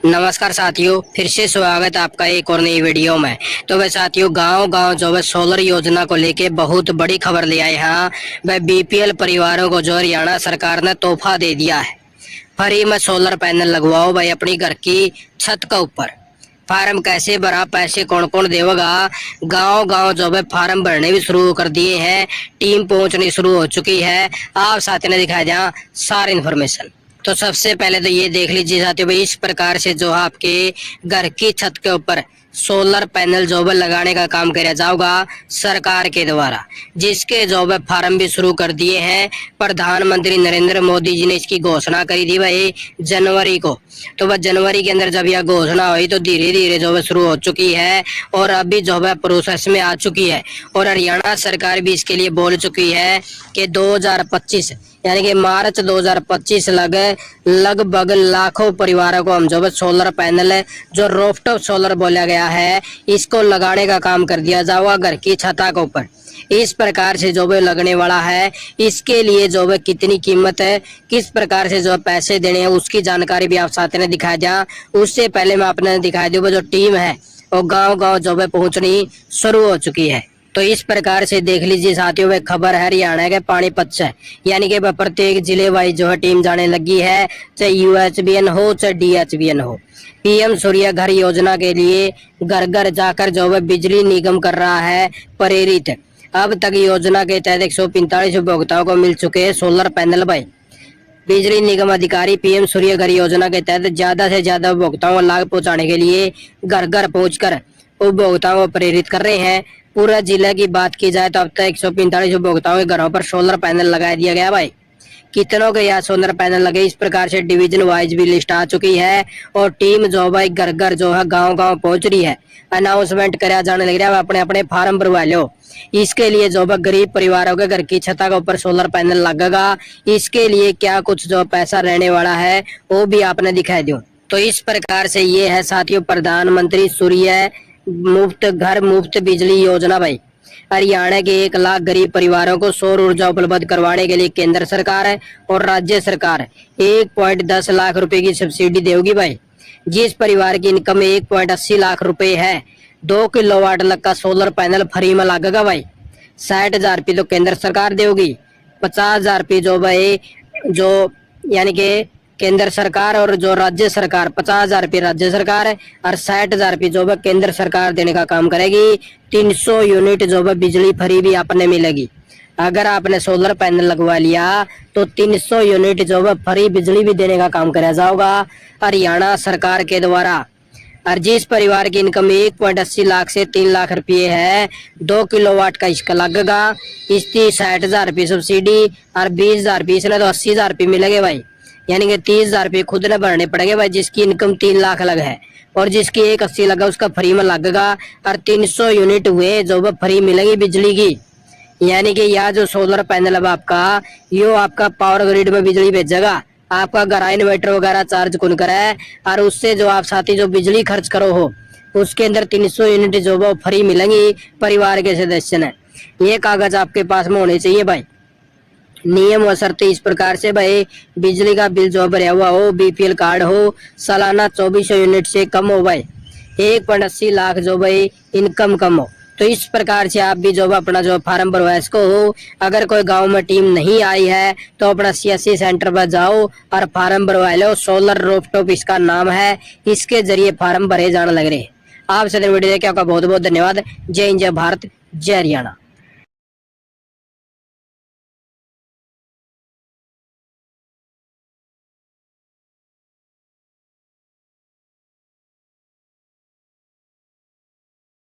नमस्कार साथियों, फिर से स्वागत है आपका एक और नई वीडियो में। तो वह साथियों, गांव-गांव जो है सोलर योजना को लेके बहुत बड़ी खबर ले आए हैं। वह बीपीएल परिवारों को जो हरियाणा सरकार ने तोहफा दे दिया है। फ्री में सोलर पैनल लगवाओ भाई अपनी घर की छत के ऊपर। फार्म कैसे भरा, पैसे कौन कौन देगा? गांव-गांव जो है फार्म भरने भी शुरू कर दिए हैं। टीम पहुंचनी शुरू हो चुकी है। आप साथी ने दिखाया जहाँ सारी इन्फॉर्मेशन। तो सबसे पहले तो ये देख लीजिए साथियों भाई, इस प्रकार से जो आपके घर की छत के ऊपर सोलर पैनल जो है लगाने का काम किया जाएगा सरकार के द्वारा, जिसके जो है फार्म भी शुरू कर दिए हैं। प्रधानमंत्री नरेंद्र मोदी जी ने इसकी घोषणा करी थी भाई जनवरी को। तो वह जनवरी के अंदर जब यह घोषणा हुई तो धीरे धीरे जो है शुरू हो चुकी है और अभी जो है प्रोसेस में आ चुकी है। और हरियाणा सरकार भी इसके लिए बोल चुकी है कि 2025 यानी कि मार्च 2025 लगभग लाखों परिवारों को हम जो है सोलर पैनल जो रूफटॉप सोलर बोला गया है इसको लगाने का काम कर दिया जाएगा घर की छता के ऊपर। इस प्रकार से जो है लगने वाला है। इसके लिए जो है कितनी कीमत है, किस प्रकार से जो पैसे देने हैं, उसकी जानकारी भी आप साथ ने दिखाया जा। उससे पहले मैं आपने दिखाई दूं जो टीम है वो गांव-गांव जो है पहुंचनी शुरू हो चुकी है। तो इस प्रकार से देख लीजिए साथियों, वह खबर है हरियाणा के पानीपत से, यानी कि प्रत्येक जिले वाइज जो है टीम जाने लगी है, चाहे यूएचबीएन हो चाहे डीएचबीएन हो। पीएम सूर्य घर योजना के लिए घर घर जाकर जो है बिजली निगम कर रहा है प्रेरित। अब तक योजना के तहत 145 उपभोक्ताओं को मिल चुके हैं सोलर पैनल भाई। बिजली निगम अधिकारी पीएम सूर्य घर योजना के तहत ज्यादा से ज्यादा उपभोक्ताओं को लाभ पहुंचाने के लिए घर घर पहुंचकर उपभोक्ताओं को प्रेरित कर रहे हैं। पूरा जिला की बात की जाए तो अब तक 145 उपभोक्ताओं के घरों पर सोलर पैनल लगा दिया गया भाई। कितनों के यहाँ सोलर पैनल लगे, इस प्रकार से डिवीजन वाइज भी लिस्ट आ चुकी है और टीम जो भाई घर घर जो है गांव गांव पहुंच रही है। अनाउंसमेंट कराया जाने लग रहा है, अपने अपने फार्म भरवा लो। इसके लिए जो है गरीब परिवारों के घर की छता के ऊपर सोलर पैनल लगेगा। इसके लिए क्या कुछ जो पैसा रहने वाला है वो भी आपने दिखाई दूं। तो इस प्रकार से ये है साथियों प्रधानमंत्री सूर्य मुफ्त घर मुफ्त बिजली योजना भाई। हरियाणा के 1 लाख गरीब परिवारों को सौर ऊर्जा उपलब्ध करवाने के लिए केंद्र सरकार है और राज्य सरकार 1.10 लाख रुपए की सब्सिडी देगी भाई। जिस परिवार की इनकम 1.80 लाख रुपए है, 2 किलोवाट लग का सोलर पैनल फ्री में लगेगा भाई। 60,000 रुपये तो केंद्र सरकार देगी, 50,000 रुपये जो भाई जो यानी कि केंद्र सरकार और जो राज्य सरकार 50,000 रुपये राज्य सरकार है और 60,000 रुपये जो है केंद्र सरकार देने का काम करेगी। 300 यूनिट जो है बिजली फ्री भी आपने मिलेगी। अगर आपने सोलर पैनल लगवा लिया तो 300 यूनिट जो है फ्री बिजली भी देने का काम कराया जाएगा हरियाणा सरकार के द्वारा। और जिस परिवार की इनकम 1.80 लाख से 3 लाख रुपये है, 2 किलोवाट का इसका लगेगा। इसकी 60,000 रुपये सब्सिडी और 20,000 रुपये इसने तो 80,000 रुपये मिलेंगे भाई, यानी कि 30,000 रुपये खुद ने भरने पड़ेंगे भाई। जिसकी इनकम 3 लाख लग है और जिसकी 1.80 लगा उसका फ्री में लगेगा और 300 यूनिट हुए जो वो फ्री मिलेगी बिजली की। यानी कि यह जो सोलर पैनल अब आपका यो आपका पावर ग्रिड में बिजली भेजेगा। आपका घर इन्वर्टर वगैरह चार्ज कौन करे और उससे जो आप साथी जो बिजली खर्च करो हो उसके अंदर 300 यूनिट जो वो फ्री मिलेंगी परिवार के सदस्य ने। ये कागज आपके पास में होने चाहिए भाई। नियम व शर्तें इस प्रकार से भाई, बिजली का बिल जो भरा हुआ हो, बीपीएल कार्ड हो, सालाना 2400 यूनिट से कम हो भाई, 1.80 लाख जो भाई इनकम कम हो। तो इस प्रकार से आप भी जो अपना जो फार्म भरवा इसको हो। अगर कोई गांव में टीम नहीं आई है तो अपना सीएससी सेंटर पर जाओ और फार्म भरवा लो। सोलर रूफटॉप इसका नाम है, इसके जरिए फार्म भरे जाने लग रहे। आपसे वीडियो देखने का बहुत बहुत धन्यवाद। जय हिंद, जय भारत, जय हरियाणा।